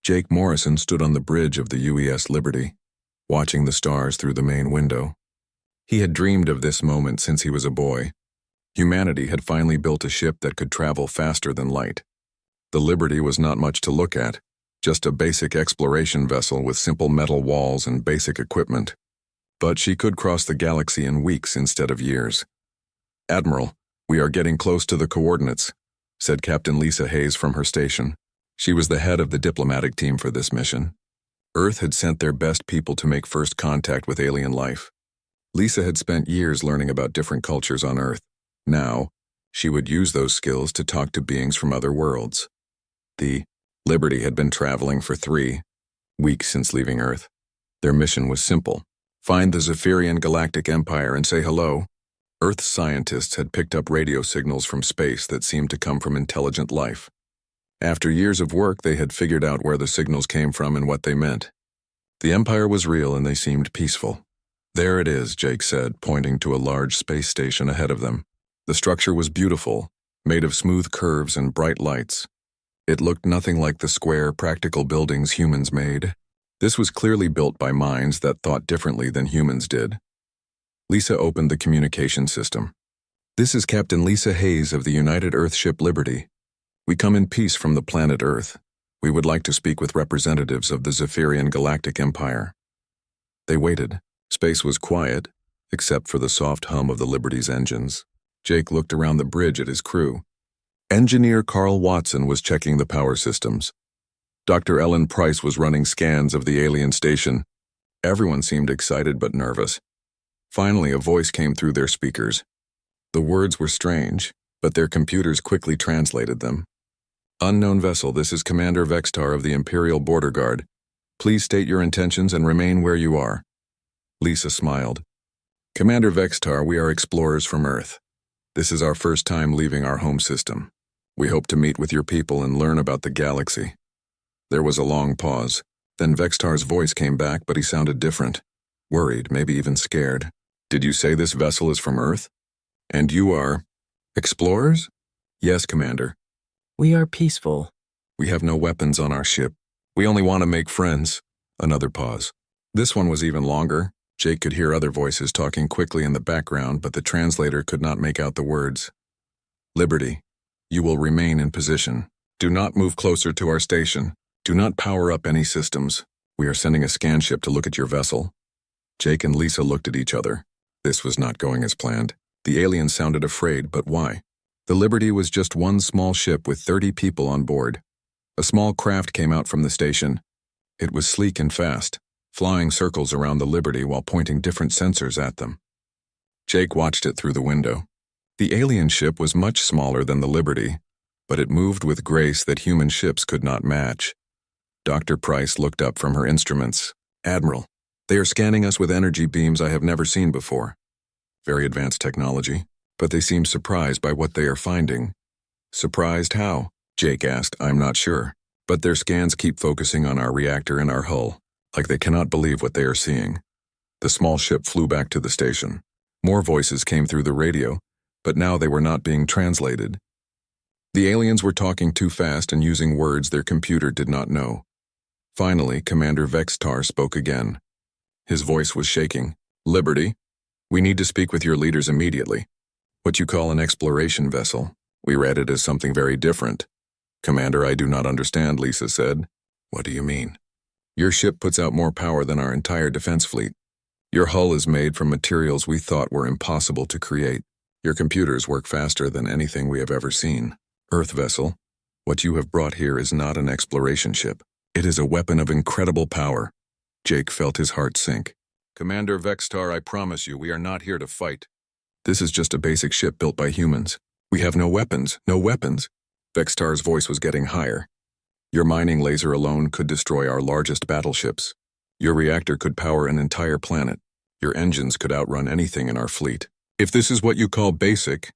Jake Morrison stood on the bridge of the UES Liberty, watching the stars through the main window. He had dreamed of this moment since he was a boy. Humanity had finally built a ship that could travel faster than light. The Liberty was not much to look at, just a basic exploration vessel with simple metal walls and basic equipment. But she could cross the galaxy in weeks instead of years. "Admiral, we are getting close to the coordinates," said Captain Lisa Hayes from her station. She was the head of the diplomatic team for this mission. Earth had sent their best people to make first contact with alien life. Lisa had spent years learning about different cultures on Earth. Now, she would use those skills to talk to beings from other worlds. The Liberty had been traveling for 3 weeks since leaving Earth. Their mission was simple: find the Zephyrian Galactic Empire and say hello. Earth's scientists had picked up radio signals from space that seemed to come from intelligent life. After years of work, they had figured out where the signals came from and what they meant. The Empire was real and they seemed peaceful. "There it is," Jake said, pointing to a large space station ahead of them. The structure was beautiful, made of smooth curves and bright lights. It looked nothing like the square, practical buildings humans made. This was clearly built by minds that thought differently than humans did. Lisa opened the communication system. "This is Captain Lisa Hayes of the United Earth ship Liberty. We come in peace from the planet Earth. We would like to speak with representatives of the Zephyrian Galactic Empire." They waited. Space was quiet, except for the soft hum of the Liberty's engines. Jake looked around the bridge at his crew. Engineer Carl Watson was checking the power systems. Dr. Ellen Price was running scans of the alien station. Everyone seemed excited but nervous. Finally, a voice came through their speakers. The words were strange, but their computers quickly translated them. "Unknown vessel, this is Commander Vextar of the Imperial Border Guard. Please state your intentions and remain where you are." Lisa smiled. "Commander Vextar, we are explorers from Earth. This is our first time leaving our home system. We hope to meet with your people and learn about the galaxy." There was a long pause. Then Vextar's voice came back, but he sounded different. Worried, maybe even scared. "Did you say this vessel is from Earth? And you are explorers?" "Yes, Commander. We are peaceful. We have no weapons on our ship. We only want to make friends." Another pause. This one was even longer. Jake could hear other voices talking quickly in the background, but the translator could not make out the words. "Liberty, you will remain in position. Do not move closer to our station. Do not power up any systems. We are sending a scan ship to look at your vessel." Jake and Lisa looked at each other. This was not going as planned. The aliens sounded afraid, but why? The Liberty was just one small ship with 30 people on board. A small craft came out from the station. It was sleek and fast, flying circles around the Liberty while pointing different sensors at them. Jake watched it through the window. The alien ship was much smaller than the Liberty, but it moved with grace that human ships could not match. Dr. Price looked up from her instruments. "Admiral, they are scanning us with energy beams I have never seen before. Very advanced technology, but they seem surprised by what they are finding." "Surprised how?" Jake asked. "I'm not sure. But their scans keep focusing on our reactor and our hull, like they cannot believe what they are seeing." The small ship flew back to the station. More voices came through the radio, but now they were not being translated. The aliens were talking too fast and using words their computer did not know. Finally, Commander Vextar spoke again. His voice was shaking. "Liberty, we need to speak with your leaders immediately. What you call an exploration vessel, we read it as something very different." "Commander, I do not understand," Lisa said. "What do you mean?" "Your ship puts out more power than our entire defense fleet. Your hull is made from materials we thought were impossible to create. Your computers work faster than anything we have ever seen. Earth vessel, what you have brought here is not an exploration ship. It is a weapon of incredible power." Jake felt his heart sink. "Commander Vextar, I promise you, we are not here to fight. This is just a basic ship built by humans. We have no weapons, no weapons." Vextar's voice was getting higher. "Your mining laser alone could destroy our largest battleships. Your reactor could power an entire planet. Your engines could outrun anything in our fleet. If this is what you call basic,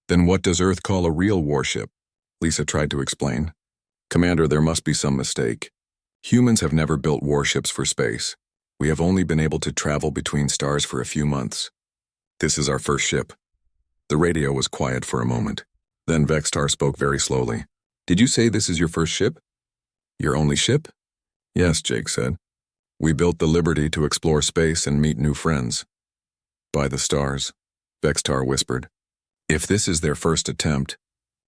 then what does Earth call a real warship?" Lisa tried to explain. "Commander, there must be some mistake. Humans have never built warships for space. We have only been able to travel between stars for a few months. This is our first ship." The radio was quiet for a moment. Then Vextar spoke very slowly. "Did you say this is your first ship?" "Your only ship?" Yes, Jake said. We built the Liberty to explore space and meet new friends. By the stars, Vextar whispered. If this is their first attempt,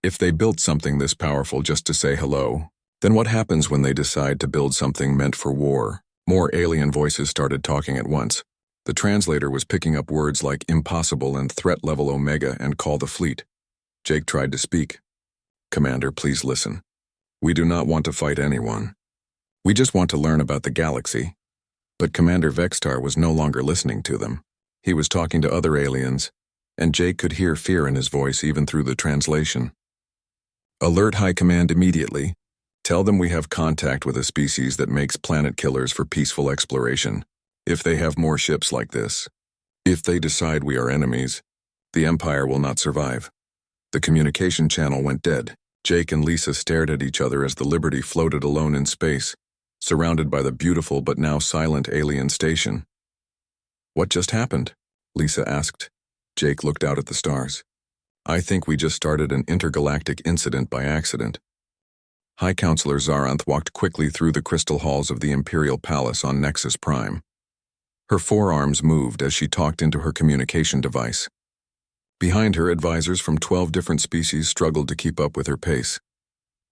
if they built something this powerful just to say hello, then what happens when they decide to build something meant for war? More alien voices started talking at once. The translator was picking up words like impossible and threat level Omega and call the fleet. Jake tried to speak. Commander, please listen. We do not want to fight anyone. We just want to learn about the galaxy. But Commander Vextar was no longer listening to them. He was talking to other aliens, and Jake could hear fear in his voice even through the translation. Alert High Command immediately. Tell them we have contact with a species that makes planet killers for peaceful exploration. If they have more ships like this, if they decide we are enemies, the Empire will not survive. The communication channel went dead. Jake and Lisa stared at each other as the Liberty floated alone in space, surrounded by the beautiful but now silent alien station. What just happened? Lisa asked. Jake looked out at the stars. I think we just started an intergalactic incident by accident. High Counselor Zaranth walked quickly through the crystal halls of the Imperial Palace on Nexus Prime. Her forearms moved as she talked into her communication device. Behind her, advisors from 12 different species struggled to keep up with her pace.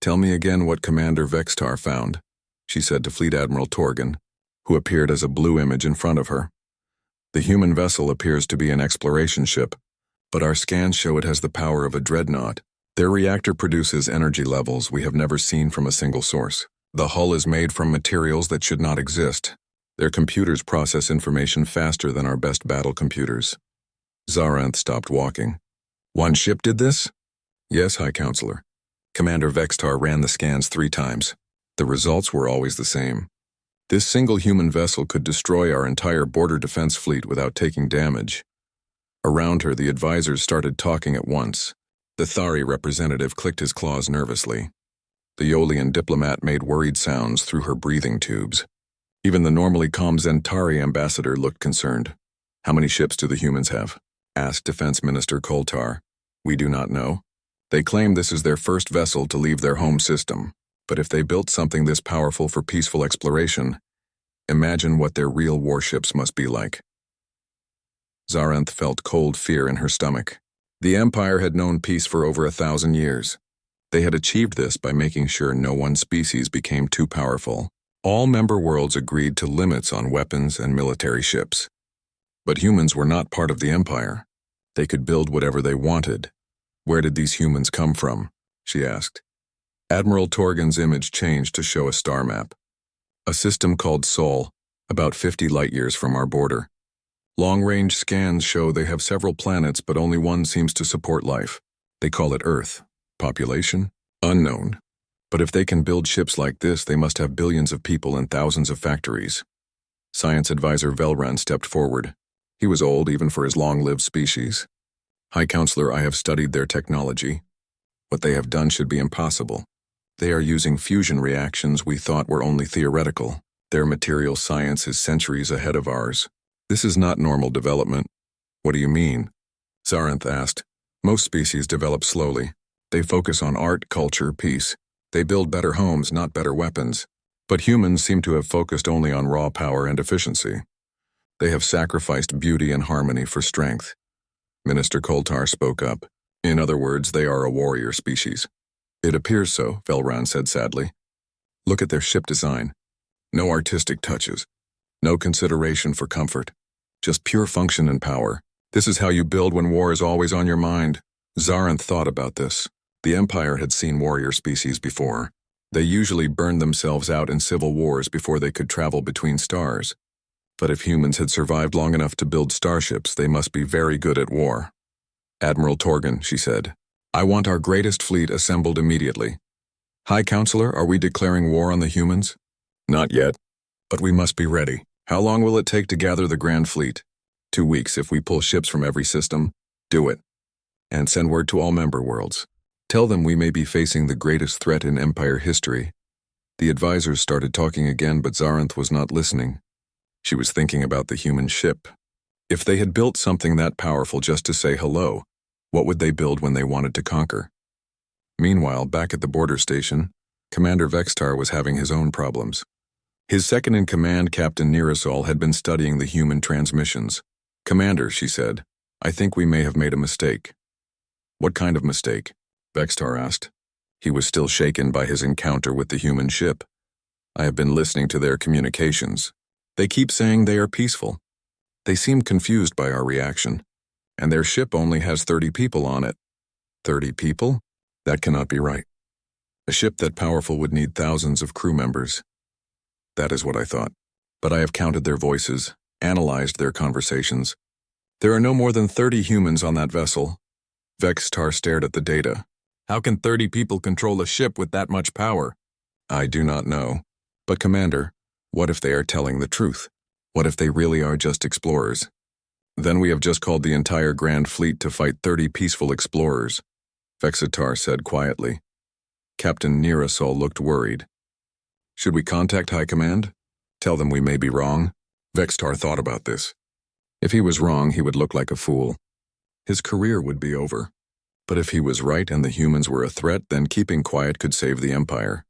Tell me again what Commander Vextar found, she said to Fleet Admiral Torgan, who appeared as a blue image in front of her. The human vessel appears to be an exploration ship, but our scans show it has the power of a dreadnought. Their reactor produces energy levels we have never seen from a single source. The hull is made from materials that should not exist. Their computers process information faster than our best battle computers. Zaranth stopped walking. One ship did this? Yes, High Counselor. Commander Vextar ran the scans 3 times. The results were always the same. This single human vessel could destroy our entire border defense fleet without taking damage. Around her, the advisors started talking at once. The Thari representative clicked his claws nervously. The Yolian diplomat made worried sounds through her breathing tubes. Even the normally calm Zentari ambassador looked concerned. How many ships do the humans have? Asked Defense Minister Koltar. We do not know. They claim this is their first vessel to leave their home system, but if they built something this powerful for peaceful exploration, imagine what their real warships must be like. Zaranth felt cold fear in her stomach. The Empire had known peace for over 1,000 years. They had achieved this by making sure no one species became too powerful. All member worlds agreed to limits on weapons and military ships. But humans were not part of the Empire. They could build whatever they wanted. Where did these humans come from? She asked. Admiral Torgan's image changed to show a star map. A system called Sol, about 50 light-years from our border. Long-range scans show they have several planets, but only one seems to support life. They call it Earth. Population? Unknown. But if they can build ships like this, they must have billions of people and thousands of factories. Science advisor Velran stepped forward. He was old even for his long-lived species. High Counselor, I have studied their technology. What they have done should be impossible. They are using fusion reactions we thought were only theoretical. Their material science is centuries ahead of ours. This is not normal development. What do you mean? Zaranth asked. Most species develop slowly. They focus on art, culture, peace. They build better homes, not better weapons. But humans seem to have focused only on raw power and efficiency. They have sacrificed beauty and harmony for strength. Minister Koltar spoke up. In other words, they are a warrior species. It appears so, Velran said sadly. Look at their ship design. No artistic touches. No consideration for comfort. Just pure function and power. This is how you build when war is always on your mind. Zaranth thought about this. The Empire had seen warrior species before. They usually burned themselves out in civil wars before they could travel between stars. But if humans had survived long enough to build starships, they must be very good at war. Admiral Torgan, she said, I want our greatest fleet assembled immediately. High Counselor, are we declaring war on the humans? Not yet. But we must be ready. How long will it take to gather the Grand Fleet? 2 weeks if we pull ships from every system. Do it. And send word to all member worlds. Tell them we may be facing the greatest threat in Empire history. The advisors started talking again, but Zaranth was not listening. She was thinking about the human ship. If they had built something that powerful just to say hello, what would they build when they wanted to conquer? Meanwhile, back at the border station, Commander Vextar was having his own problems. His second-in-command, Captain Nearasol, had been studying the human transmissions. "Commander," she said, "I think we may have made a mistake." "What kind of mistake?" Vextar asked. He was still shaken by his encounter with the human ship. "I have been listening to their communications. They keep saying they are peaceful. They seem confused by our reaction. And their ship only has 30 people on it." 30 people? That cannot be right. A ship that powerful would need thousands of crew members. That is what I thought. But I have counted their voices, analyzed their conversations. There are no more than 30 humans on that vessel. Vextar stared at the data. "How can 30 people control a ship with that much power?" "I do not know. But Commander, what if they are telling the truth? What if they really are just explorers? Then we have just called the entire Grand Fleet to fight 30 peaceful explorers," Vexatar said quietly. Captain Nearasol looked worried. "Should we contact High Command? Tell them we may be wrong?" Vextar thought about this. If he was wrong, he would look like a fool. His career would be over. But if he was right and the humans were a threat, then keeping quiet could save the Empire.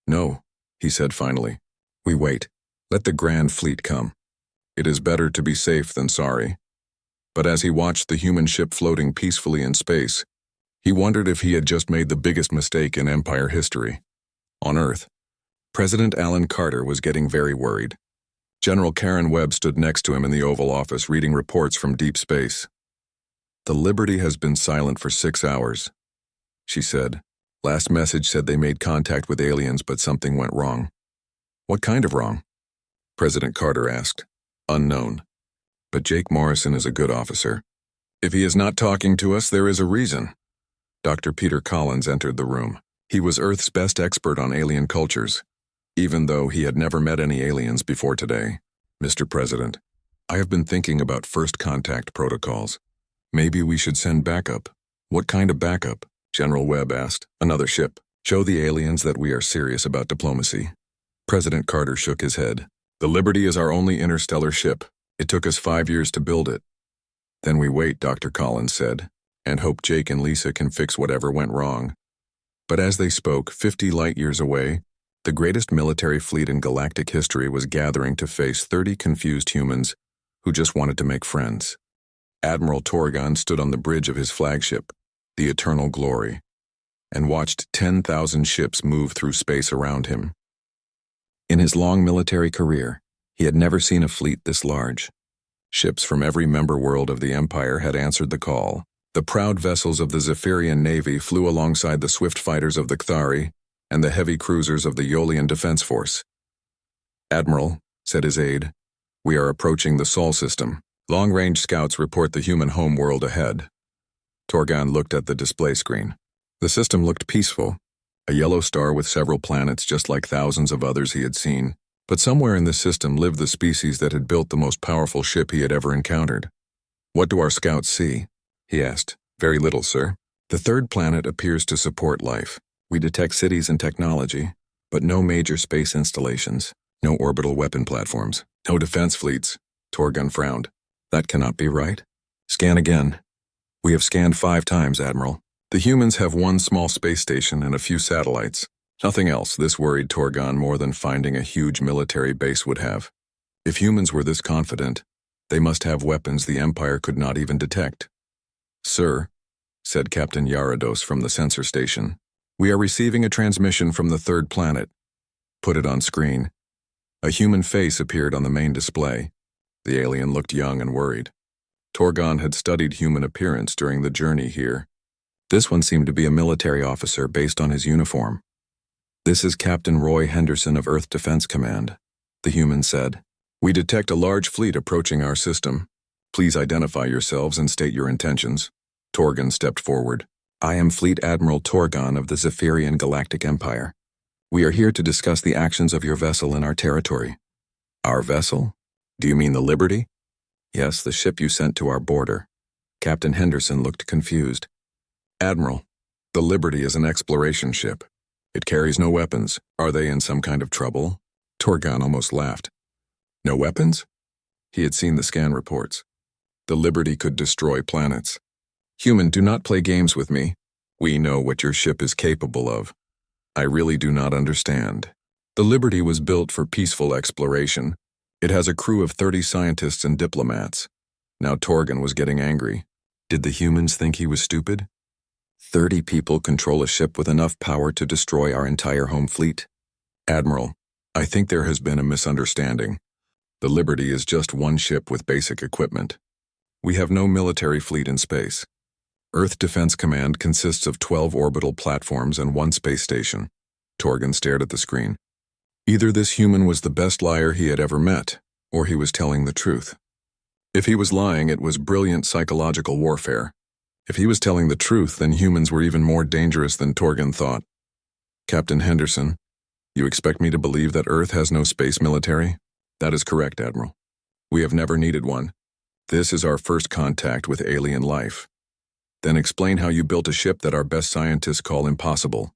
"No," he said finally. "We wait. Let the Grand Fleet come. It is better to be safe than sorry." But as he watched the human ship floating peacefully in space, he wondered if he had just made the biggest mistake in Empire history. On Earth, President Alan Carter was getting very worried. General Karen Webb stood next to him in the Oval Office reading reports from deep space. "The Liberty has been silent for 6 hours," she said. "Last message said they made contact with aliens, but something went wrong." "What kind of wrong?" President Carter asked. "Unknown. But Jake Morrison is a good officer. If he is not talking to us, there is a reason." Dr. Peter Collins entered the room. He was Earth's best expert on alien cultures, even though he had never met any aliens before today. "Mr. President, I have been thinking about first contact protocols. Maybe we should send backup." "What kind of backup?" General Webb asked. "Another ship. Show the aliens that we are serious about diplomacy." President Carter shook his head. "The Liberty is our only interstellar ship. It took us 5 years to build it." "Then we wait," Dr. Collins said, "and hope Jake and Lisa can fix whatever went wrong." But as they spoke, 50 light-years away, the greatest military fleet in galactic history was gathering to face 30 confused humans who just wanted to make friends. Admiral Torgon stood on the bridge of his flagship, the Eternal Glory, and watched 10,000 ships move through space around him. In his long military career, he had never seen a fleet this large. Ships from every member world of the Empire had answered the call. The proud vessels of the Zephyrian Navy flew alongside the swift fighters of the Cthari and the heavy cruisers of the Yolian Defense Force. "Admiral," said his aide, "we are approaching the Sol system. Long-range scouts report the human home world ahead." Torgon looked at the display screen. The system looked peaceful, a yellow star with several planets just like thousands of others he had seen. But somewhere in this system lived the species that had built the most powerful ship he had ever encountered. "What do our scouts see?" he asked. "Very little, sir. The third planet appears to support life. We detect cities and technology, but no major space installations, no orbital weapon platforms, no defense fleets." Torgon frowned. "That cannot be right. Scan again." "We have scanned 5 times, Admiral. The humans have 1 small space station and a few satellites. Nothing else." This worried Torgon more than finding a huge military base would have. If humans were this confident, they must have weapons the Empire could not even detect. "Sir," said Captain Yarados from the sensor station, "we are receiving a transmission from the third planet." "Put it on screen." A human face appeared on the main display. The alien looked young and worried. Torgon had studied human appearance during the journey here. This one seemed to be a military officer based on his uniform. "This is Captain Roy Henderson of Earth Defense Command," the human said. "We detect a large fleet approaching our system. Please identify yourselves and state your intentions." Torgon stepped forward. "I am Fleet Admiral Torgon of the Zephyrian Galactic Empire. We are here to discuss the actions of your vessel in our territory." "Our vessel? Do you mean the Liberty?" "Yes, the ship you sent to our border." Captain Henderson looked confused. "Admiral, the Liberty is an exploration ship. It carries no weapons. Are they in some kind of trouble?" Torgon almost laughed. "No weapons?" He had seen the scan reports. The Liberty could destroy planets. "Human, do not play games with me. We know what your ship is capable of." "I really do not understand." The Liberty was built for peaceful exploration. It has a crew of 30 scientists and diplomats. Now Torgan was getting angry. Did the humans think he was stupid? 30 people control a ship with enough power to destroy our entire home fleet? Admiral, I think there has been a misunderstanding. The Liberty is just one ship with basic equipment. We have no military fleet in space. Earth Defense Command consists of 12 orbital platforms and one space station. Torgan stared at the screen. Either this human was the best liar he had ever met, or he was telling the truth. If he was lying, it was brilliant psychological warfare. If he was telling the truth, then humans were even more dangerous than Torgan thought. Captain Henderson, you expect me to believe that Earth has no space military? That is correct, Admiral. We have never needed one. This is our first contact with alien life. Then explain how you built a ship that our best scientists call impossible.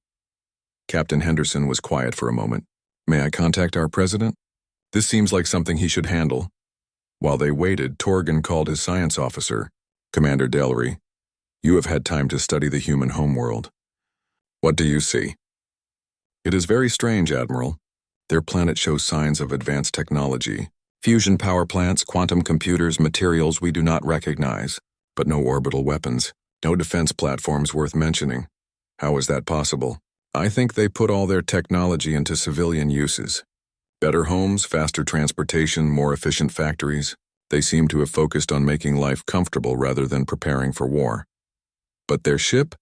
Captain Henderson was quiet for a moment. May I contact our president? This seems like something he should handle. While they waited, Torgan called his science officer, Commander Delry. You have had time to study the human homeworld. What do you see? It is very strange, Admiral. Their planet shows signs of advanced technology. Fusion power plants, quantum computers, materials we do not recognize, but no orbital weapons, no defense platforms worth mentioning. How is that possible? I think they put all their technology into civilian uses. Better homes, faster transportation, more efficient factories. They seem to have focused on making life comfortable rather than preparing for war. But their ship?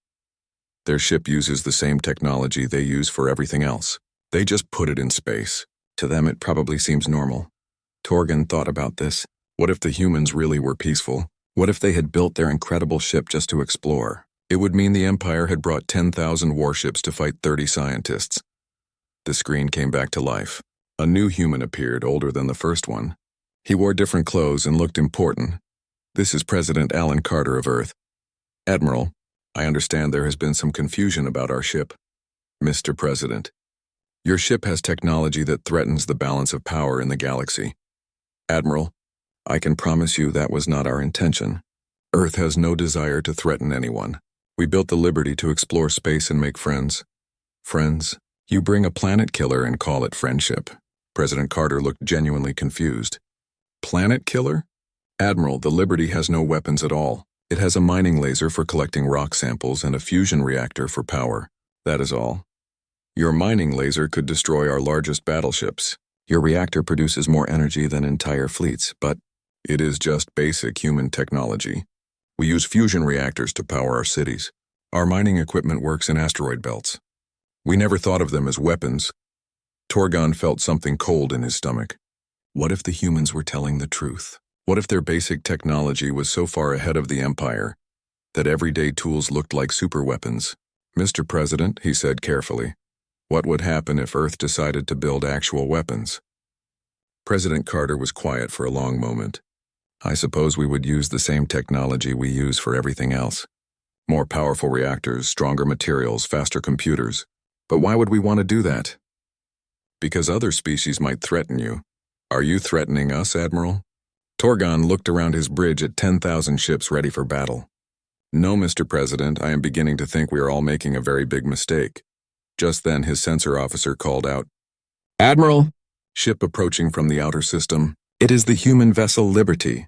Their ship uses the same technology they use for everything else. They just put it in space. To them, it probably seems normal. Torgan thought about this. What if the humans really were peaceful? What if they had built their incredible ship just to explore? It would mean the Empire had brought 10,000 warships to fight 30 scientists. The screen came back to life. A new human appeared, older than the first one. He wore different clothes and looked important. This is President Alan Carter of Earth. Admiral, I understand there has been some confusion about our ship. Mr. President, your ship has technology that threatens the balance of power in the galaxy. Admiral, I can promise you that was not our intention. Earth has no desire to threaten anyone. We built the Liberty to explore space and make friends. Friends? You bring a planet killer and call it friendship. President Carter looked genuinely confused. Planet killer? Admiral, the Liberty has no weapons at all. It has a mining laser for collecting rock samples and a fusion reactor for power. That is all. Your mining laser could destroy our largest battleships. Your reactor produces more energy than entire fleets, but it is just basic human technology. We use fusion reactors to power our cities. Our mining equipment works in asteroid belts. We never thought of them as weapons. Torgan felt something cold in his stomach. What if the humans were telling the truth? What if their basic technology was so far ahead of the Empire that everyday tools looked like superweapons? Mr. President, he said carefully, what would happen if Earth decided to build actual weapons? President Carter was quiet for a long moment. I suppose we would use the same technology we use for everything else. More powerful reactors, stronger materials, faster computers. But why would we want to do that? Because other species might threaten you. Are you threatening us, Admiral? Torgan looked around his bridge at 10,000 ships ready for battle. No, Mr. President, I am beginning to think we are all making a very big mistake. Just then, his sensor officer called out, Admiral! Ship approaching from the outer system. It is the human vessel Liberty.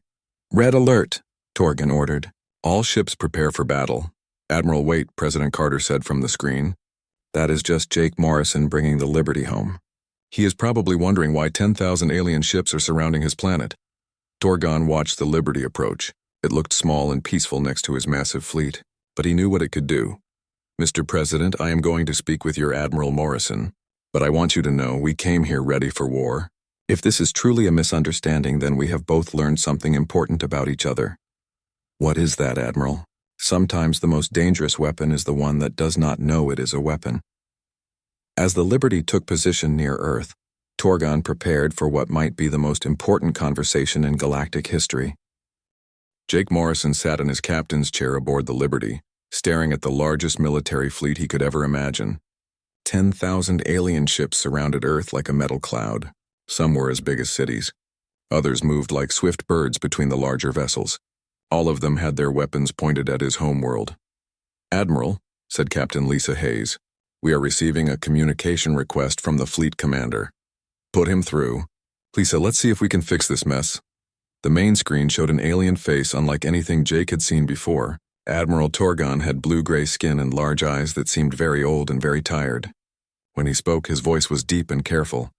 Red alert, Torgan ordered. All ships prepare for battle. Admiral, wait, President Carter said from the screen. That is just Jake Morrison bringing the Liberty home. He is probably wondering why 10,000 alien ships are surrounding his planet. Torgan watched the Liberty approach. It looked small and peaceful next to his massive fleet, but he knew what it could do. Mr. President, I am going to speak with your Admiral Morrison, but I want you to know we came here ready for war. If this is truly a misunderstanding, then we have both learned something important about each other. What is that, Admiral? Sometimes the most dangerous weapon is the one that does not know it is a weapon. As the Liberty took position near Earth, Torgan prepared for what might be the most important conversation in galactic history. Jake Morrison sat in his captain's chair aboard the Liberty, staring at the largest military fleet he could ever imagine. 10,000 alien ships surrounded Earth like a metal cloud. Some were as big as cities. Others moved like swift birds between the larger vessels. All of them had their weapons pointed at his homeworld. Admiral, said Captain Lisa Hayes, We are receiving a communication request from the fleet commander. Put him through. Lisa, let's see if we can fix this mess. The main screen showed an alien face unlike anything Jake had seen before. Admiral Torgon had blue-gray skin and large eyes that seemed very old and very tired. When he spoke, his voice was deep and careful.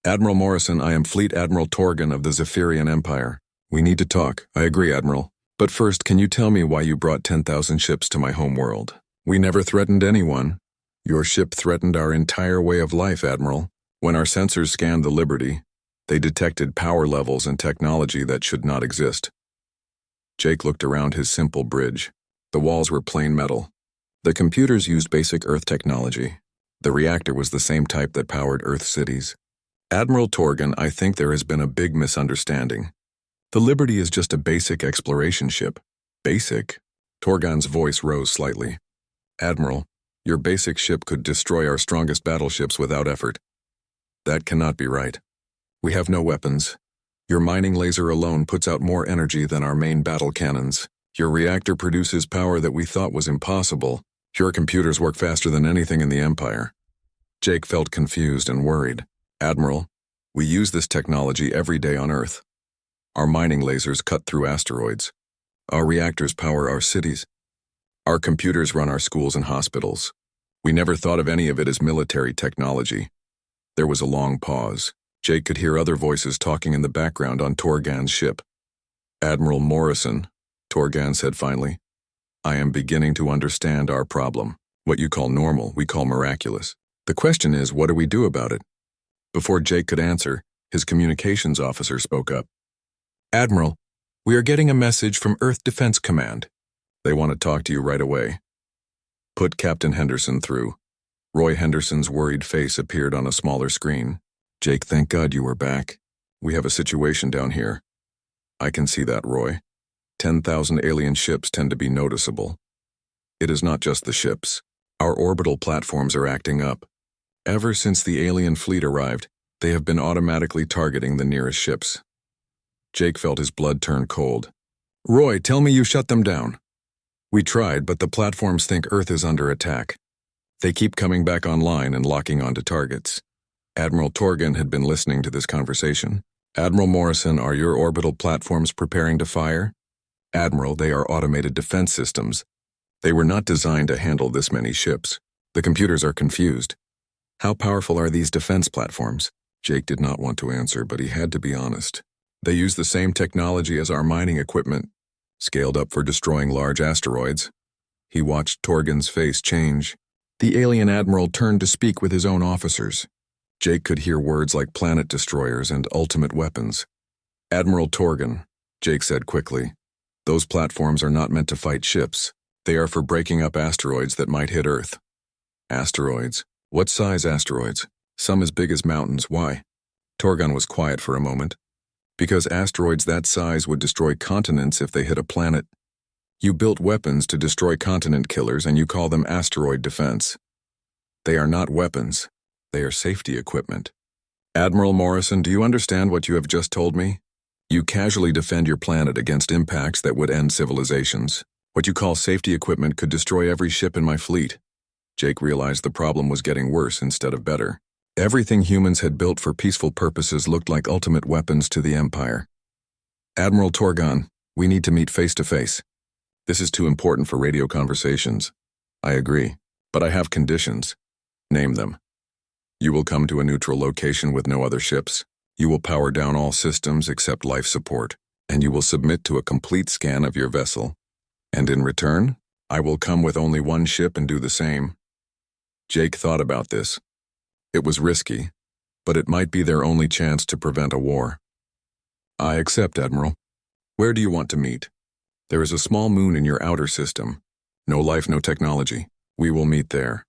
Admiral Morrison, I am Fleet Admiral Torgon of the Zephyrian Empire. We need to talk. I agree, Admiral. But first, can you tell me why you brought 10,000 ships to my homeworld? We never threatened anyone. Your ship threatened our entire way of life, Admiral. When our sensors scanned the Liberty, they detected power levels and technology that should not exist. Jake looked around his simple bridge. The walls were plain metal. The computers used basic Earth technology. The reactor was the same type that powered Earth cities. Admiral Torgon, I think there has been a big misunderstanding. The Liberty is just a basic exploration ship. Basic? Torgon's voice rose slightly. Admiral, your basic ship could destroy our strongest battleships without effort. That cannot be right. We have no weapons. Your mining laser alone puts out more energy than our main battle cannons. Your reactor produces power that we thought was impossible. Your computers work faster than anything in the Empire. Jake felt confused and worried. Admiral, we use this technology every day on Earth. Our mining lasers cut through asteroids. Our reactors power our cities. Our computers run our schools and hospitals. We never thought of any of it as military technology. There was a long pause. Jake could hear other voices talking in the background on Torgan's ship. Admiral Morrison, Torgan said finally, I am beginning to understand our problem. What you call normal, we call miraculous. The question is, what do we do about it? Before Jake could answer, his communications officer spoke up. Admiral, we are getting a message from Earth Defense Command. They want to talk to you right away. Put Captain Henderson through. Roy Henderson's worried face appeared on a smaller screen. Jake, thank God you were back. We have a situation down here. I can see that, Roy. 10,000 alien ships tend to be noticeable. It is not just the ships. Our orbital platforms are acting up. Ever since the alien fleet arrived, they have been automatically targeting the nearest ships. Jake felt his blood turn cold. Roy, tell me you shut them down. We tried, but the platforms think Earth is under attack. They keep coming back online and locking onto targets. Admiral Torgon had been listening to this conversation. Admiral Morrison, are your orbital platforms preparing to fire? Admiral, they are automated defense systems. They were not designed to handle this many ships. The computers are confused. How powerful are these defense platforms? Jake did not want to answer, but he had to be honest. They use the same technology as our mining equipment, scaled up for destroying large asteroids. He watched Torgon's face change. The alien admiral turned to speak with his own officers. Jake could hear words like planet destroyers and ultimate weapons. Admiral Torgon, Jake said quickly, those platforms are not meant to fight ships. They are for breaking up asteroids that might hit Earth. Asteroids? What size asteroids? Some as big as mountains. Why? Torgon was quiet for a moment. Because asteroids that size would destroy continents if they hit a planet. You built weapons to destroy continent killers and you call them asteroid defense. They are not weapons. They are safety equipment. Admiral Morrison, do you understand what you have just told me? You casually defend your planet against impacts that would end civilizations. What you call safety equipment could destroy every ship in my fleet. Jake realized the problem was getting worse instead of better. Everything humans had built for peaceful purposes looked like ultimate weapons to the Empire. Admiral Torgon, we need to meet face to face. This is too important for radio conversations. I agree, but I have conditions. Name them. You will come to a neutral location with no other ships. You will power down all systems except life support, and you will submit to a complete scan of your vessel. And in return, I will come with only one ship and do the same. Jake thought about this. It was risky, but it might be their only chance to prevent a war. I accept, Admiral. Where do you want to meet? There is a small moon in your outer system. No life, no technology. We will meet there.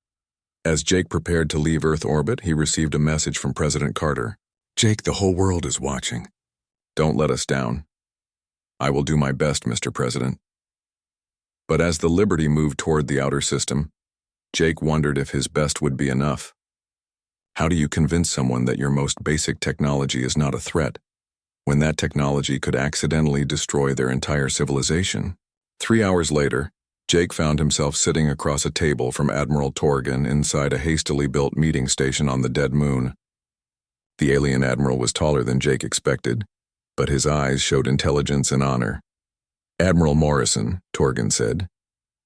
As Jake prepared to leave Earth orbit, he received a message from President Carter. Jake, the whole world is watching. Don't let us down. I will do my best, Mr. President. But as the Liberty moved toward the outer system, Jake wondered if his best would be enough. How do you convince someone that your most basic technology is not a threat, when that technology could accidentally destroy their entire civilization? 3 hours later, Jake found himself sitting across a table from Admiral Torgan inside a hastily built meeting station on the dead moon. The alien admiral was taller than Jake expected, but his eyes showed intelligence and honor. "Admiral Morrison," Torgan said,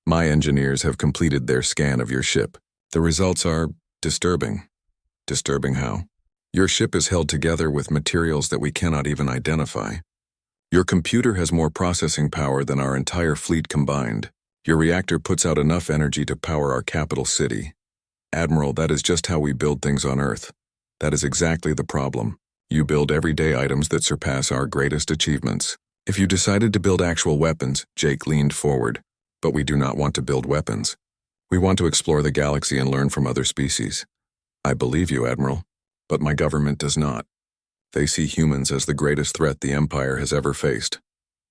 "my engineers have completed their scan of your ship. The results are disturbing." "Disturbing how?" "Your ship is held together with materials that we cannot even identify. Your computer has more processing power than our entire fleet combined. Your reactor puts out enough energy to power our capital city. Admiral, that is just how we build things on Earth. That is exactly the problem. You build everyday items that surpass our greatest achievements. If you decided to build actual weapons," Jake leaned forward, "but we do not want to build weapons. We want to explore the galaxy and learn from other species." "I believe you, Admiral, but my government does not. They see humans as the greatest threat the Empire has ever faced.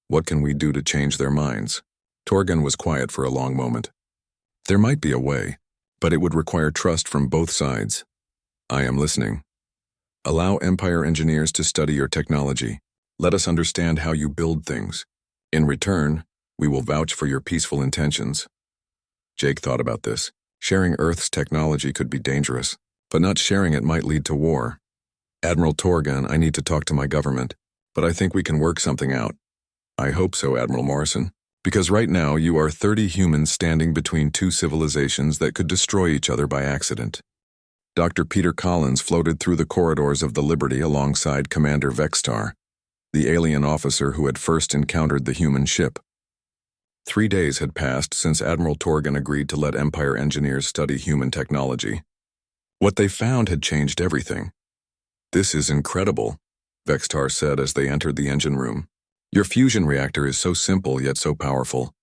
What can we do to change their minds?" Torgan was quiet for a long moment. "There might be a way, but it would require trust from both sides." "I am listening." "Allow Empire engineers to study your technology. Let us understand how you build things. In return, we will vouch for your peaceful intentions." Jake thought about this. Sharing Earth's technology could be dangerous, but not sharing it might lead to war. "Admiral Torgan, I need to talk to my government, but I think we can work something out." "I hope so, Admiral Morrison. Because right now you are 30 humans standing between two civilizations that could destroy each other by accident." Dr. Peter Collins floated through the corridors of the Liberty alongside Commander Vextar, the alien officer who had first encountered the human ship. 3 days had passed since Admiral Torgan agreed to let Empire engineers study human technology. What they found had changed everything. "This is incredible," Vextar said as they entered the engine room. "Your fusion reactor is so simple yet so powerful.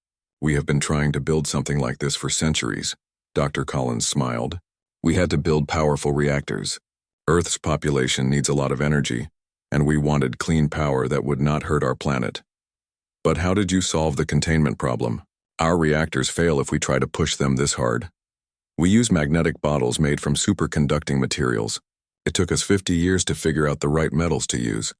We have been trying to build something like this for centuries." Dr. Collins smiled. "We had to build powerful reactors. Earth's population needs a lot of energy, and we wanted clean power that would not hurt our planet. But how did you solve the containment problem? Our reactors fail if we try to push them this hard. We use magnetic bottles made from superconducting materials. It took us 50 years to figure out the right metals to use."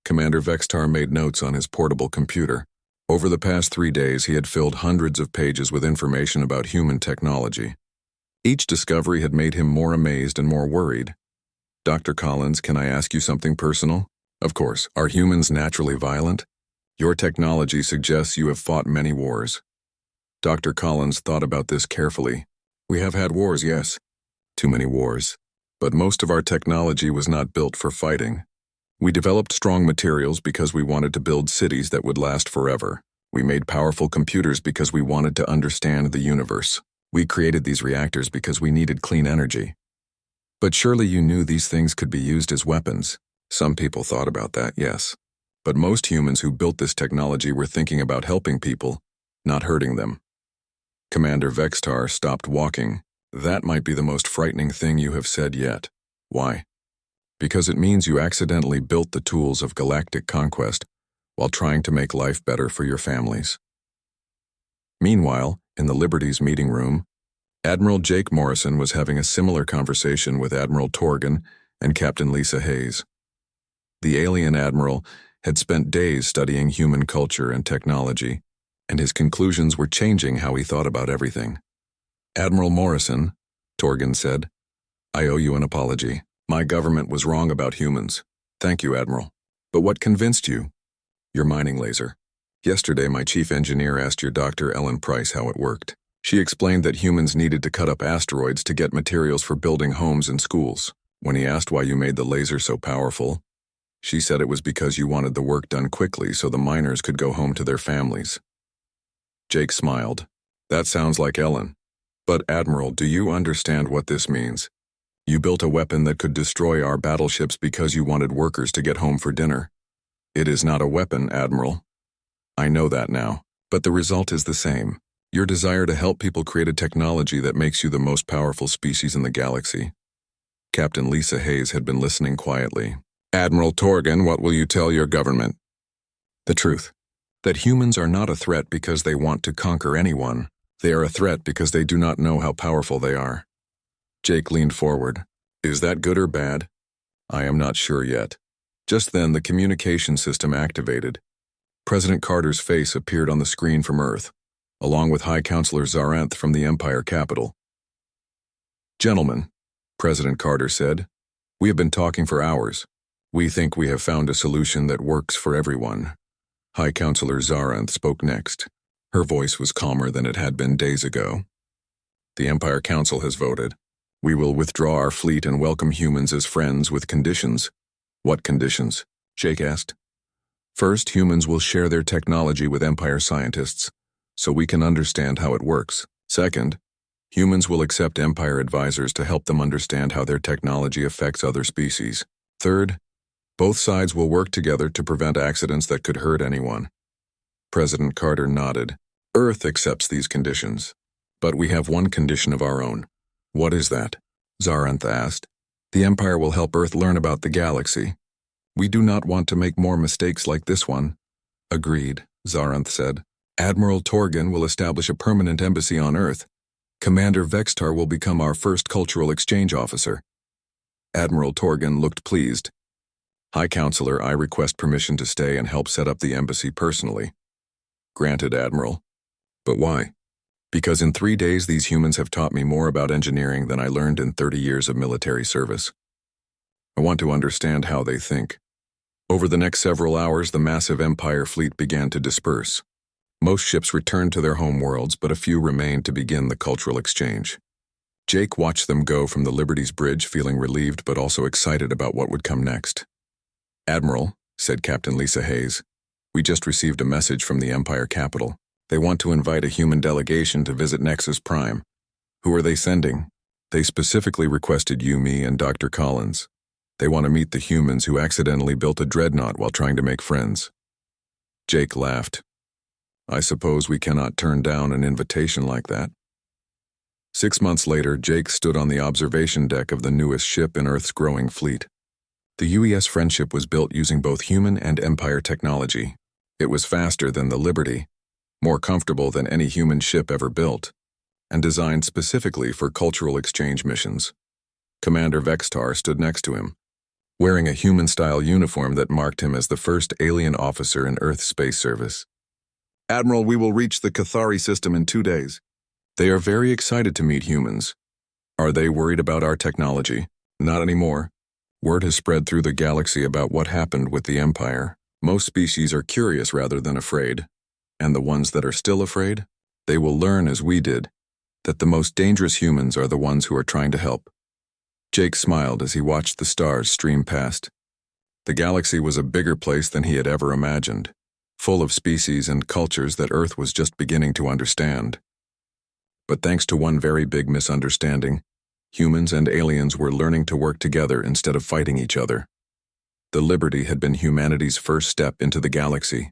Commander Vextar made notes on his portable computer. Over the past 3 days, he had filled hundreds of pages with information about human technology. Each discovery had made him more amazed and more worried. "Dr. Collins, can I ask you something personal?" "Of course. Are humans naturally violent?" "Your technology suggests you have fought many wars." Dr. Collins thought about this carefully. "We have had wars, yes. Too many wars. But most of our technology was not built for fighting. We developed strong materials because we wanted to build cities that would last forever. We made powerful computers because we wanted to understand the universe. We created these reactors because we needed clean energy." "But surely you knew these things could be used as weapons." "Some people thought about that, yes. But most humans who built this technology were thinking about helping people, not hurting them." Commander Vextar stopped walking. "That might be the most frightening thing you have said yet." "Why?" "Because it means you accidentally built the tools of galactic conquest while trying to make life better for your families." Meanwhile, in the Liberty's meeting room, Admiral Jake Morrison was having a similar conversation with Admiral Torgan and Captain Lisa Hayes. The alien admiral had spent days studying human culture and technology, and his conclusions were changing how he thought about everything. "Admiral Morrison," Torgan said, "I owe you an apology. My government was wrong about humans." "Thank you, Admiral. But what convinced you?" "Your mining laser. Yesterday my chief engineer asked your Dr. Ellen Price how it worked. She explained that humans needed to cut up asteroids to get materials for building homes and schools. When he asked why you made the laser so powerful, she said it was because you wanted the work done quickly so the miners could go home to their families." Jake smiled. "That sounds like Ellen. But Admiral, do you understand what this means? You built a weapon that could destroy our battleships because you wanted workers to get home for dinner. It is not a weapon, Admiral. I know that now, but the result is the same. Your desire to help people create a technology that makes you the most powerful species in the galaxy." Captain Lisa Hayes had been listening quietly. "Admiral Torgan, what will you tell your government?" "The truth. That humans are not a threat because they want to conquer anyone. They are a threat because they do not know how powerful they are." Jake leaned forward. "Is that good or bad?" "I am not sure yet." Just then, the communication system activated. President Carter's face appeared on the screen from Earth. along with High Counselor Zaranth from the Empire capital. "Gentlemen," President Carter said, "we have been talking for hours. We think we have found a solution that works for everyone." High Counselor Zaranth spoke next. Her voice was calmer than it had been days ago. "The Empire Council has voted. We will withdraw our fleet and welcome humans as friends with conditions." "What conditions?" Jake asked. "First, humans will share their technology with Empire scientists, so we can understand how it works. Second, humans will accept Empire advisors to help them understand how their technology affects other species. Third, both sides will work together to prevent accidents that could hurt anyone." President Carter nodded. "Earth accepts these conditions, but we have one condition of our own." "What is that?" Zaranth asked. "The Empire will help Earth learn about the galaxy. We do not want to make more mistakes like this one." "Agreed," Zaranth said. "Admiral Torgan will establish a permanent embassy on Earth. Commander Vextar will become our first cultural exchange officer." Admiral Torgan looked pleased. "High Counselor, I request permission to stay and help set up the embassy personally." "Granted, Admiral. But why?" "Because in 3 days these humans have taught me more about engineering than I learned in 30 years of military service. I want to understand how they think." Over the next several hours, the massive Empire fleet began to disperse. Most ships returned to their home worlds, but a few remained to begin the cultural exchange. Jake watched them go from the Liberty's bridge, feeling relieved but also excited about what would come next. "Admiral," said Captain Lisa Hayes, "we just received a message from the Empire capital. They want to invite a human delegation to visit Nexus Prime." "Who are they sending?" "They specifically requested you, me, and Dr. Collins. They want to meet the humans who accidentally built a dreadnought while trying to make friends." Jake laughed. "I suppose we cannot turn down an invitation like that." 6 months later, Jake stood on the observation deck of the newest ship in Earth's growing fleet. The UES Friendship was built using both human and Empire technology. It was faster than the Liberty, more comfortable than any human ship ever built, and designed specifically for cultural exchange missions. Commander Vextar stood next to him, wearing a human-style uniform that marked him as the first alien officer in Earth Space Service. "Admiral, we will reach the Cathari system in 2 days. They are very excited to meet humans." "Are they worried about our technology?" "Not anymore. Word has spread through the galaxy about what happened with the Empire. Most species are curious rather than afraid. And the ones that are still afraid? They will learn, as we did, that the most dangerous humans are the ones who are trying to help." Jake smiled as he watched the stars stream past. The galaxy was a bigger place than he had ever imagined, full of species and cultures that Earth was just beginning to understand. But thanks to one very big misunderstanding, humans and aliens were learning to work together instead of fighting each other. The Liberty had been humanity's first step into the galaxy.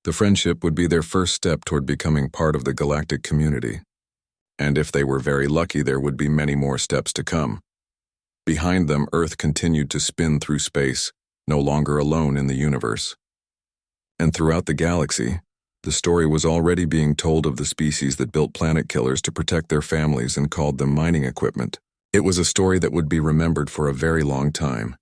The Friendship would be their first step toward becoming part of the galactic community. And if they were very lucky, there would be many more steps to come. Behind them, Earth continued to spin through space, no longer alone in the universe. And throughout the galaxy, the story was already being told of the species that built planet killers to protect their families and called them mining equipment. It was a story that would be remembered for a very long time.